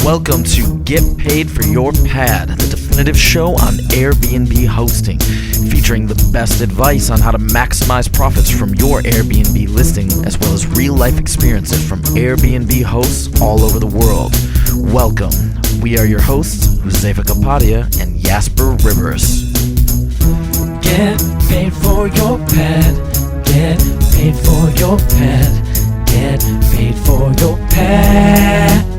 Welcome to Get Paid for Your Pad, the definitive show on Airbnb hosting, featuring the best advice on how to maximize profits from your Airbnb listing, as well as real-life experiences from Airbnb hosts all over the world. Welcome. We are your hosts, Josefa Kapadia and Jasper Rivers. Get paid for your pad. Get paid for your pad. Get paid for your pad.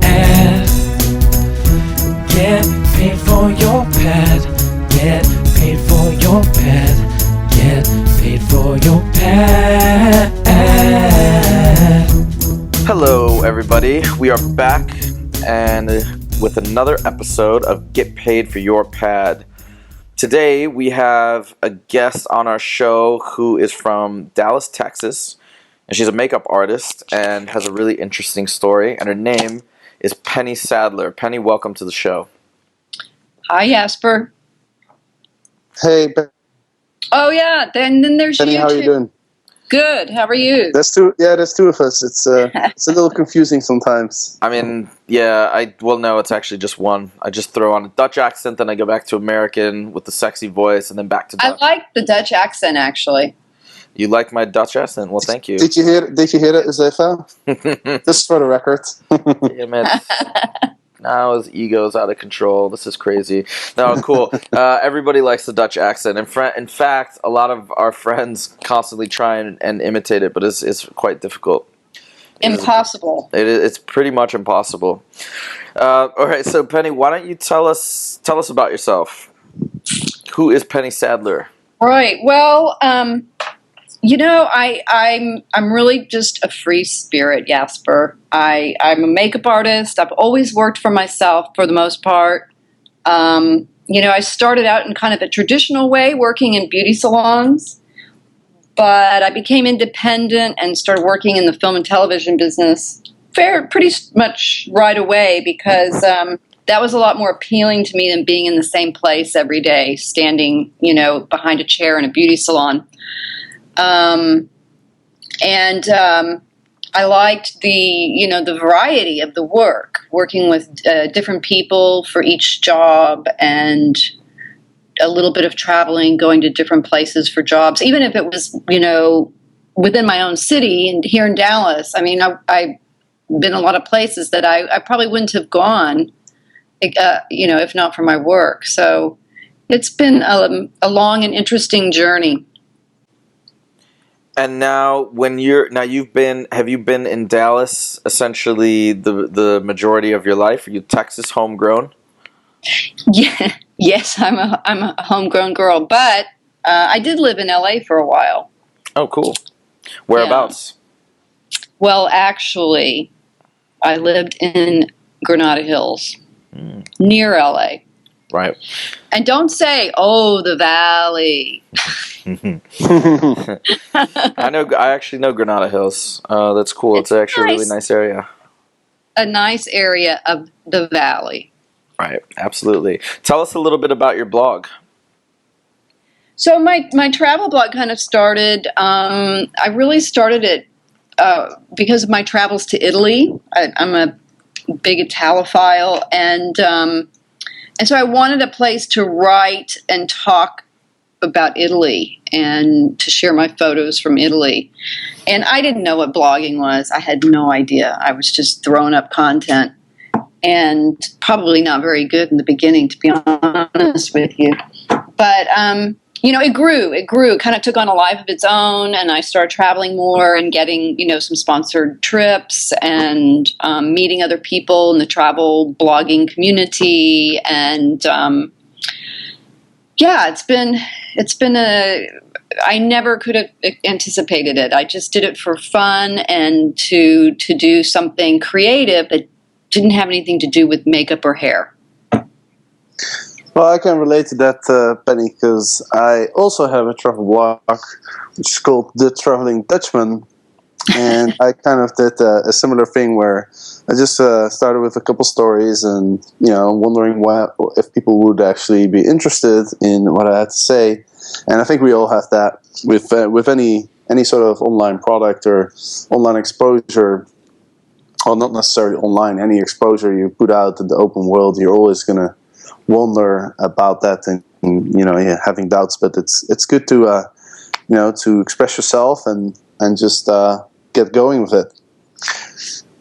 Get paid for your pad. Get paid for your pad. Get paid for your pad. Hello, everybody. We are back and with another episode of Get Paid for Your Pad. Today we have a guest on our show who is from Dallas, Texas, and she's a makeup artist and has a really interesting story, and her name is Penny Sadler. Penny, welcome to the show. Hi, Jasper. Hey, Oh yeah, then there's Penny. you How are too. you doing? Good. How are you? That's two. Yeah, there's two of us. It's a little confusing sometimes. I mean, no, it's actually just one. I just throw on a Dutch accent, then I go back to American with the sexy voice, and then back to Dutch. I like the Dutch accent, actually. You like my Dutch accent? Well, thank you. Did you hear it, Josefa? Just for the record. Damn it. Now his ego's out of control. This is crazy. No, cool. Everybody likes the Dutch accent. In fact, a lot of our friends constantly try and imitate it, but it's quite difficult. Impossible. It's pretty much impossible. All right, so Penny, why don't you tell us about yourself? Who is Penny Sadler? Right. Well, I'm really just a free spirit, Jasper. I'm a makeup artist. I've always worked for myself for the most part. I started out in kind of a traditional way, working in beauty salons, but I became independent and started working in the film and television business pretty much right away because that was a lot more appealing to me than being in the same place every day, standing, behind a chair in a beauty salon. I liked the variety of the work, working with different people for each job and a little bit of traveling, going to different places for jobs, even if it was, within my own city and here in Dallas. I mean, I've been a lot of places that I probably wouldn't have gone, if not for my work. So it's been a long and interesting journey. And now, have you been in Dallas essentially the majority of your life? Are you Texas homegrown? Yeah, yes, I'm a homegrown girl, but I did live in LA for a while. Oh, cool. Whereabouts? Yeah. Well, actually, I lived in Granada Hills, near LA. Right. And don't say, "Oh, the Valley." I actually know Granada Hills. That's cool. It's actually a really nice area. A nice area of the Valley. Right. Absolutely. Tell us a little bit about your blog. So my travel blog kind of started. I really started it because of my travels to Italy. I'm a big Italophile, and so I wanted a place to write and talk about Italy and to share my photos from Italy. And I didn't know what blogging was. I had no idea. I was just throwing up content and probably not very good in the beginning, to be honest with you. But, it grew. It kind of took on a life of its own, and I started traveling more and getting, some sponsored trips and meeting other people in the travel blogging community. And, it's been I never could have anticipated it. I just did it for fun and to do something creative that didn't have anything to do with makeup or hair. Well, I can relate to that, Penny, because I also have a travel blog, which is called The Traveling Dutchman, and I kind of did a similar thing where I just started with a couple stories and, wondering if people would actually be interested in what I had to say. And I think we all have that with any sort of online product or online exposure. well, not necessarily online, any exposure you put out in the open world, you're always going to wonder about that and having doubts. But it's good to to express yourself and just get going with it.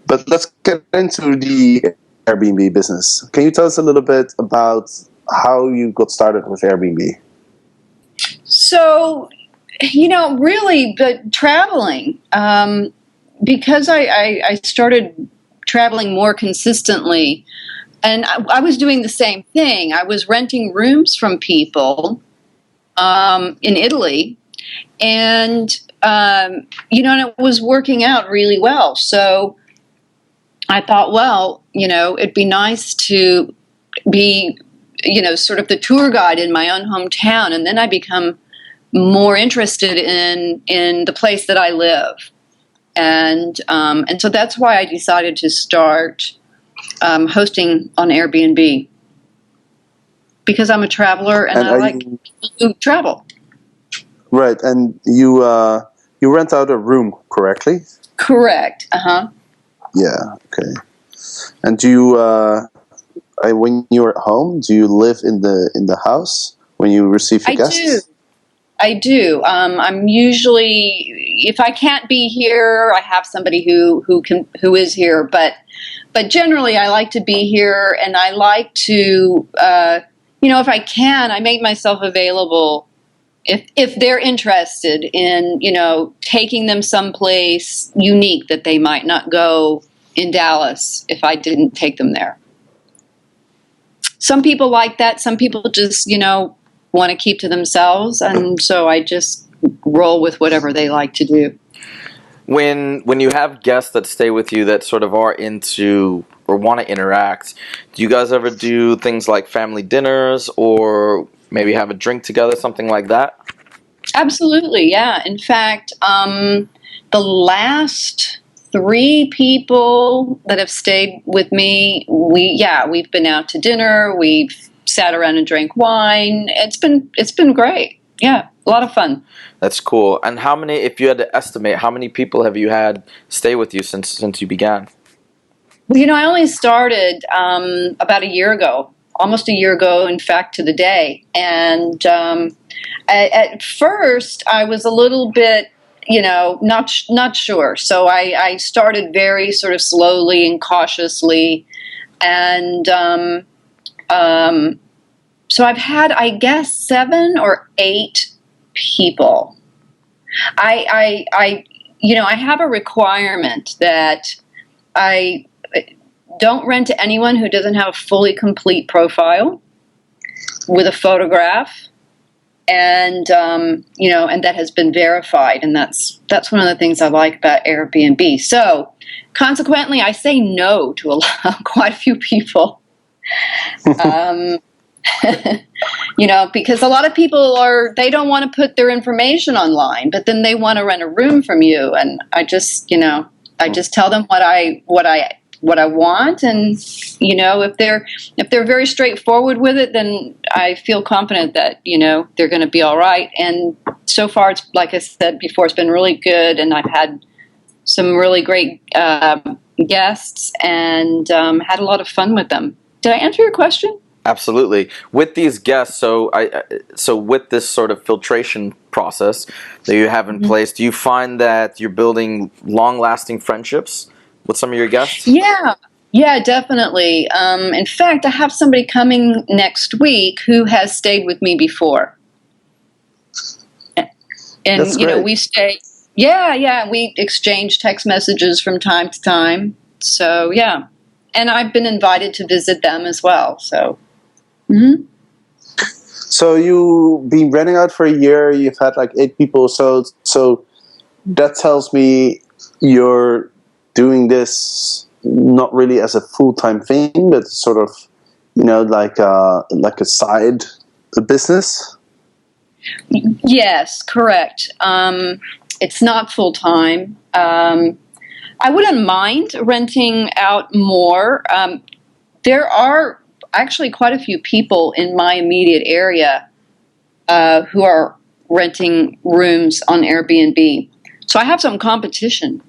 But let's get into the Airbnb business. Can you tell us a little bit about how you got started with Airbnb? So, really, but traveling, because I started traveling more consistently, and I was doing the same thing. I was renting rooms from people in Italy, and and it was working out really well. So I thought, well, it'd be nice to be, sort of the tour guide in my own hometown, and then I become more interested in the place that I live, and so that's why I decided to start hosting on Airbnb, because I'm a traveler and I like to travel. Right, and you rent out a room, correctly? Correct. Yeah. Okay. And do you, when you're at home, do you live in the house when you receive your guests? I do. I'm usually, if I can't be here, I have somebody who is here. But generally, I like to be here, and I like to, if I can, I make myself available. If they're interested in, taking them someplace unique that they might not go in Dallas if I didn't take them there. Some people like that. Some people just, want to keep to themselves, and so I just roll with whatever they like to do. When you have guests that stay with you that sort of are into or want to interact, do you guys ever do things like family dinners or maybe have a drink together, something like that? Absolutely, yeah. In fact, the last 3 people that have stayed with me, we've been out to dinner, we've sat around and drank wine. It's been great. Yeah, a lot of fun. That's cool. And how many, if you had to estimate, how many people have you had stay with you since you began? Well, I only started about a year ago, almost a year ago, in fact, to the day. And at first, I was a little bit, not sure. So I started very sort of slowly and cautiously, and so I've had, I guess, 7 or 8 people. I have a requirement that I don't rent to anyone who doesn't have a fully complete profile with a photograph, and and that has been verified. And that's one of the things I like about Airbnb. So consequently, I say no to quite a few people. Because a lot of people they don't want to put their information online, but then they want to rent a room from you, and I just tell them what I want, and if they're very straightforward with it, then I feel confident that they're going to be all right. And so far, it's, like I said before, it's been really good, and I've had some really great guests and had a lot of fun with them. Did I answer your question? Absolutely. With these guests, so with this sort of filtration process that you have in place, do you find that you're building long-lasting friendships with some of your guests? Yeah, definitely. In fact, I have somebody coming next week who has stayed with me before, and That's great. we stay. Yeah, we exchange text messages from time to time. So yeah, and I've been invited to visit them as well. So. Mm-hmm. So you've been renting out for a year. You've had like 8 people. So that tells me you're doing this not really as a full-time thing, but sort of, like a side business. Yes, correct. It's not full-time. I wouldn't mind renting out more. There are actually quite a few people in my immediate area who are renting rooms on Airbnb. So I have some competition.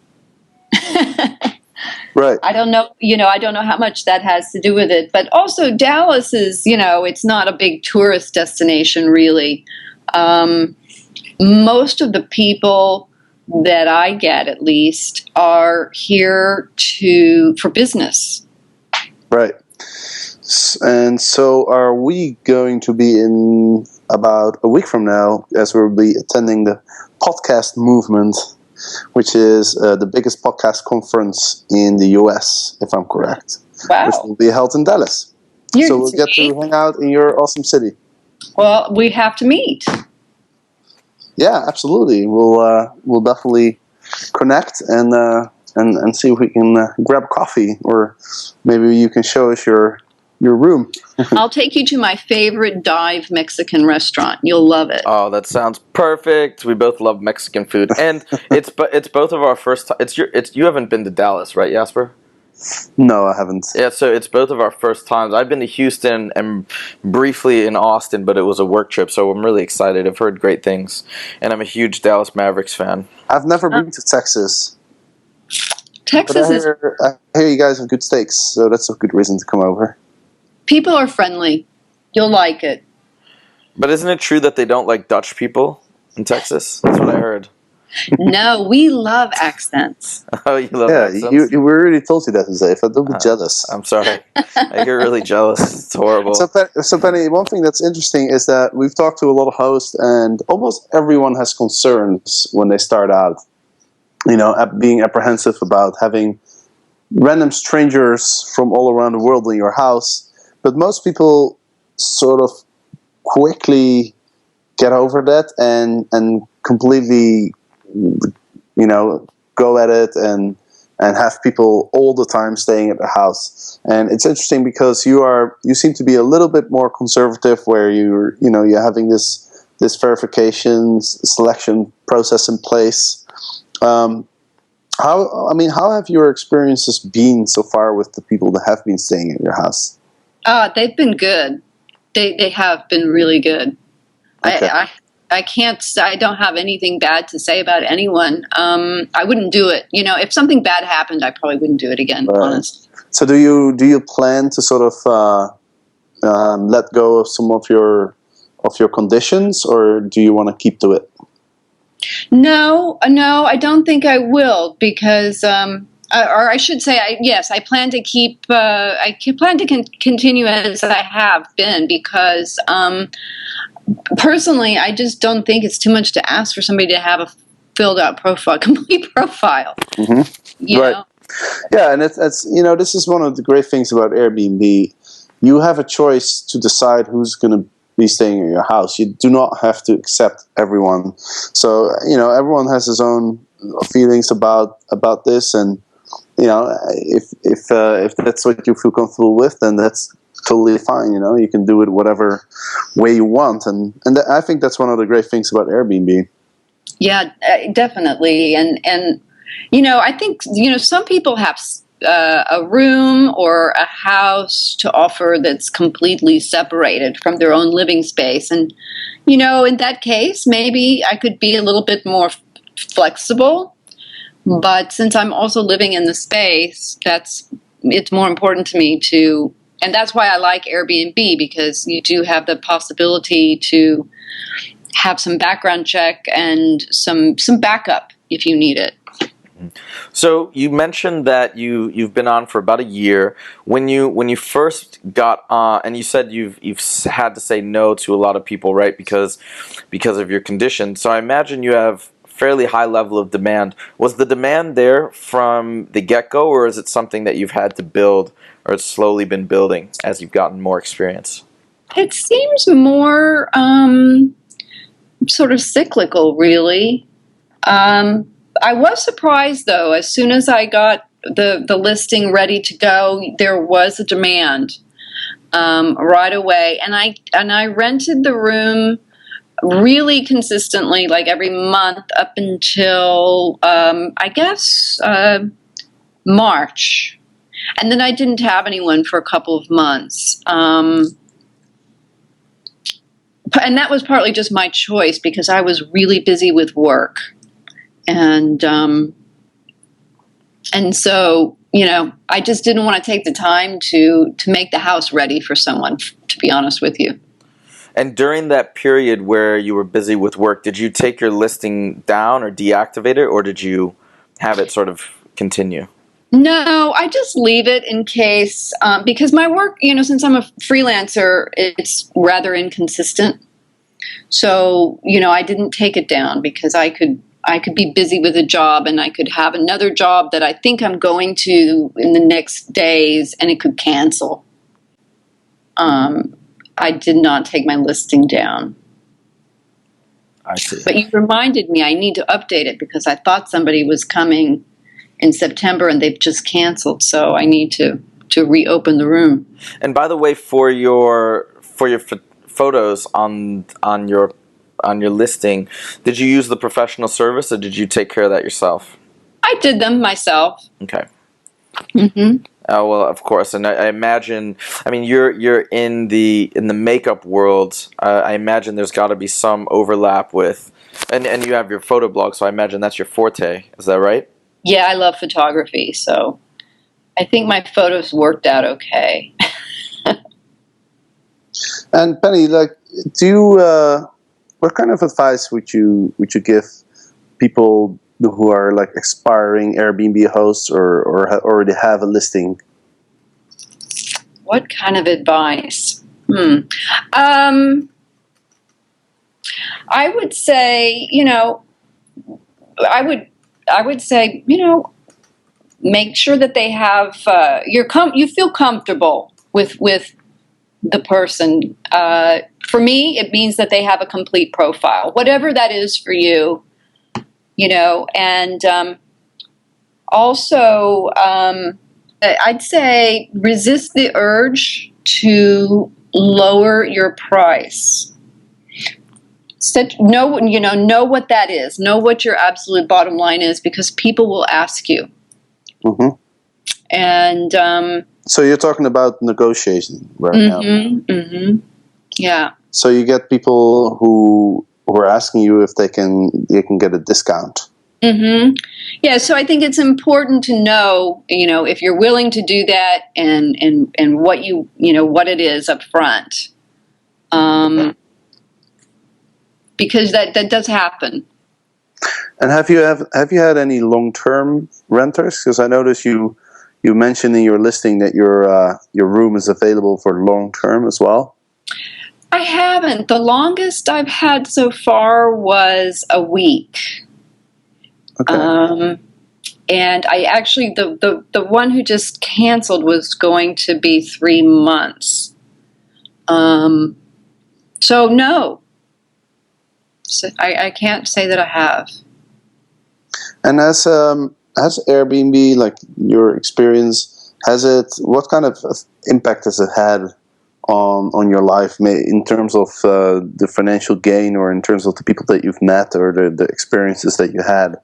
Right. I don't know, I don't know how much that has to do with it. But also, Dallas is, it's not a big tourist destination, really. Most of the people that I get, at least, are here for business. Right. And so are we going to be in about a week from now, as we'll be attending the podcast movement, which is the biggest podcast conference in the US, if I'm correct. Wow. Which will be held in Dallas. So we'll get to hang out in your awesome city. Well, we have to meet. Yeah, absolutely. We'll definitely connect and see if we can grab coffee, or maybe you can show us your room. I'll take you to my favorite dive Mexican restaurant. You'll love it. Oh, that sounds perfect. We both love Mexican food, and it's both of our first time. You haven't been to Dallas, right, Jasper? No, I haven't. Yeah, so it's both of our first times. I've been to Houston and briefly in Austin, but it was a work trip, so I'm really excited. I've heard great things, and I'm a huge Dallas Mavericks fan. I've never been to Texas. Texas I hear you guys have good steaks, so that's a good reason to come over. People are friendly. You'll like it. But isn't it true that they don't like Dutch people in Texas? That's what I heard. No, we love accents. Oh, you love accents? Yeah, we already told you that, Zayf. Don't be jealous. I'm sorry. I get really jealous. It's horrible. So, Penny, one thing that's interesting is that we've talked to a lot of hosts, and almost everyone has concerns when they start out. Being apprehensive about having random strangers from all around the world in your house. But most people sort of quickly get over that and completely, go at it and have people all the time staying at the house. And it's interesting because you seem to be a little bit more conservative, where you're having this verification selection process in place. How have your experiences been so far with the people that have been staying at your house? They've been good. They have been really good. Okay. I don't have anything bad to say about anyone. I wouldn't do it. If something bad happened, I probably wouldn't do it again, honestly. So do you plan to sort of let go of some of your conditions, or do you want to keep to it? No, I don't think I will, because, or I should say, yes, I plan to keep. I plan to continue as I have been, because personally, I just don't think it's too much to ask for somebody to have a filled out profile, complete profile. Mm-hmm. Right. Yeah, and it's this is one of the great things about Airbnb. You have a choice to decide who's going to be staying in your house. You do not have to accept everyone. So everyone has his own feelings about this, and if that's what you feel comfortable with, then that's totally fine. You can do it whatever way you want, and I think that's one of the great things about Airbnb. Yeah, definitely, and I think some people have a room or a house to offer that's completely separated from their own living space. And, in that case, maybe I could be a little bit more flexible. But since I'm also living in the space, it's more important to me and that's why I like Airbnb, because you do have the possibility to have some background check and some backup if you need it. So you mentioned that you've been on for about a year. When you first got on, and you said you've had to say no to a lot of people, right? Because of your condition. So I imagine you have fairly high level of demand. Was the demand there from the get-go, or is it something that you've had to build, or it's slowly been building as you've gotten more experience? It seems more sort of cyclical, really. I was surprised, though. As soon as I got the listing ready to go, there was a demand right away, and I rented the room really consistently, like every month up until I guess March, and then I didn't have anyone for a couple of months. And that was partly just my choice, because I was really busy with work. And so, I just didn't want to take the time to make the house ready for someone, to be honest with you. And during that period where you were busy with work, did you take your listing down or deactivate it, or did you have it sort of continue? No, I just leave it in case, because my work, since I'm a freelancer, it's rather inconsistent. So, I didn't take it down because I could be busy with a job, and I could have another job that I think I'm going to in the next days, and it could cancel. I did not take my listing down. I see. But you reminded me I need to update it because I thought somebody was coming in September and they've just canceled. So I need to reopen the room. And by the way, for your photos on your listing, did you use the professional service, or did you take care of that yourself? I did them myself. Okay. Mm-hmm. Oh, well, of course, and I imagine. I mean, you're in the makeup world. I imagine there's got to be some overlap with, and you have your photo blog, so I imagine that's your forte. Is that right? Yeah, I love photography, so I think my photos worked out okay. And Penny, do you what kind of advice would you give people who are aspiring Airbnb hosts or already have a listing? What kind of advice? I would say, I would say, make sure that they have you feel comfortable with the person. For me, it means that they have a complete profile, whatever that is for you. And also, I'd say resist the urge to lower your price. Know what that is. Know what your absolute bottom line is, because people will ask you. Mm-hmm. And so you're talking about negotiation right now. Mm-hmm. Yeah. So you get people who are asking you if they can get a discount. Mm-hmm. Yeah, so I think it's important to know, if you're willing to do that and what what it is up front. Because that does happen. And have you had any long-term renters? Because I noticed you mentioned in your listing that your room is available for long-term as well. I haven't. The longest I've had so far was a week. Okay. And I actually, the one who just canceled was going to be 3 months. So no. So I can't say that I have. And as Airbnb, your experience, what kind of impact has it had on your life, in terms of the financial gain, or in terms of the people that you've met, or the experiences that you had?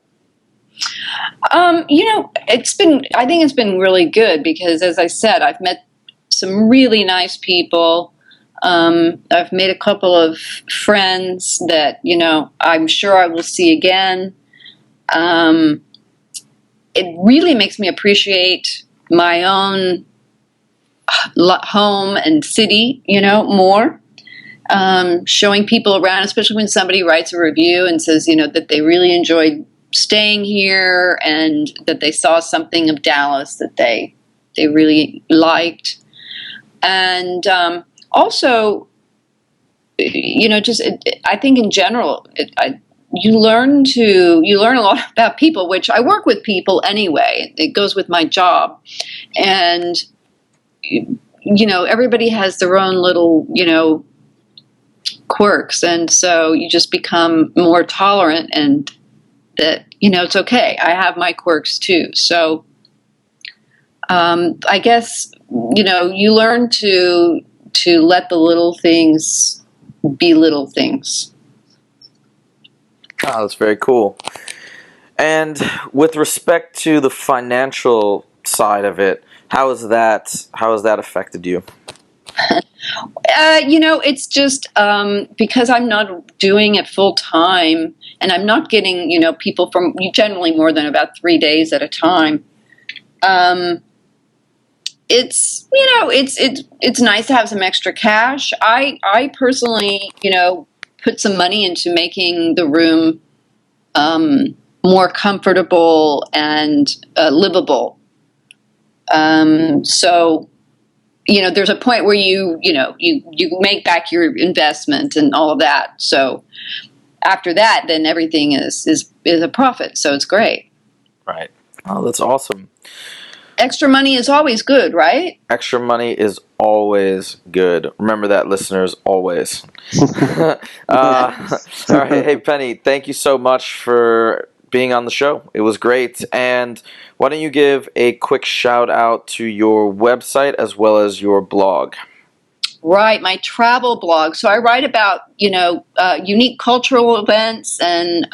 I think it's been really good because, as I said, I've met some really nice people. I've made a couple of friends that, I'm sure I will see again. It really makes me appreciate my own home and city, more. Showing people around, especially when somebody writes a review and says, that they really enjoyed staying here and that they saw something of Dallas that they really liked. And also, I think in general, you learn a lot about people, which I work with people anyway. It goes with my job. And, everybody has their own little, quirks. And so you just become more tolerant, and that, it's okay. I have my quirks too. So I guess, you learn to let the little things be little things. Oh, that's very cool. And with respect to the financial side of it, how has that affected you? It's just because I'm not doing it full time, and I'm not getting, people from generally more than about 3 days at a time. it's it's nice to have some extra cash. I personally, put some money into making the room more comfortable and livable. So, there's a point where you make back your investment and all of that. So after that, then everything is a profit. So it's great. Right. Oh, that's awesome. Extra money is always good, right? Extra money is always good. Remember that, listeners, always. All right. Hey, Penny, thank you so much for being on the show. It was great. And why don't you give a quick shout out to your website as well as your blog? Right, my travel blog. So I write about, unique cultural events and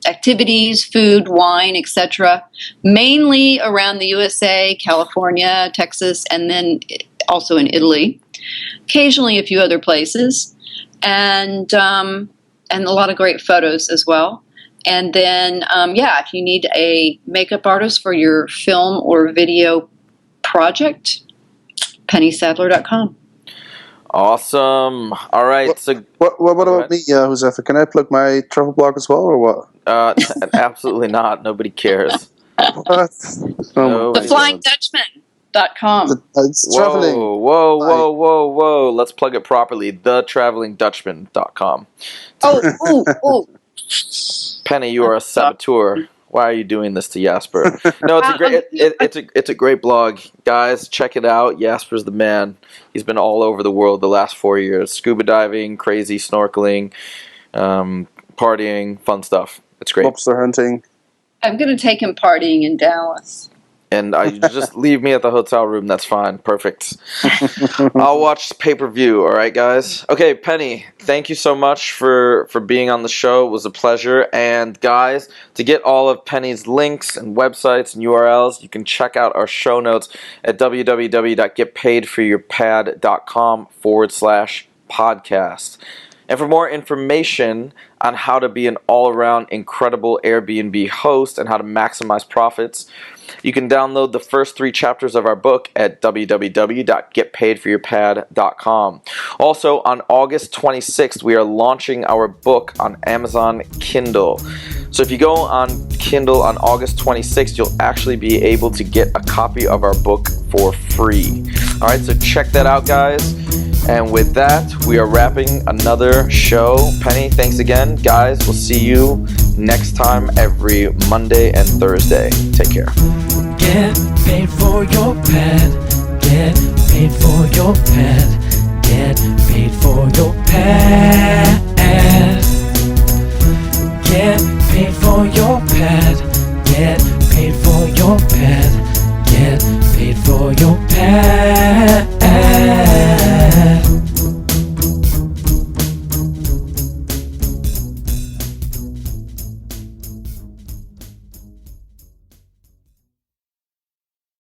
activities, food, wine, etc., mainly around the USA, California, Texas, and then also in Italy. Occasionally a few other places, and a lot of great photos as well. And then, if you need a makeup artist for your film or video project, pennysadler.com. Awesome. All right. So, what about me, Josefa? Can I plug my travel blog as well, or what? absolutely not. Nobody cares. What? TheFlyingDutchman.com. It's traveling. Whoa. Let's plug it properly. TheTravelingDutchman.com. Oh. Penny, you are a saboteur. Why are you doing this to Jasper? No, it's a great it's a great blog, guys. Check it out. Jasper's the man. He's been all over the world the last 4 years, scuba diving, crazy snorkeling, partying, fun stuff. It's great. Lobster hunting. I'm going to take him partying in Dallas. And just leave me at the hotel room. That's fine. Perfect. I'll watch pay-per-view. All right, guys. Okay, Penny, thank you so much for being on the show. It was a pleasure. And guys, to get all of Penny's links and websites and URLs, you can check out our show notes at www.getpaidforyourpad.com/podcast. And for more information on how to be an all-around incredible Airbnb host and how to maximize profits, you can download the first 3 chapters of our book at www.getpaidforyourpad.com. Also, on August 26th, we are launching our book on Amazon Kindle. So if you go on Kindle on August 26th, you'll actually be able to get a copy of our book for free. All right, so check that out, guys. And with that, we are wrapping another show. Penny, thanks again. Guys, we'll see you next time every Monday and Thursday. Take care. Get paid for your pad. Get paid for your pad. Get paid for your pad. Get paid for your pad. Get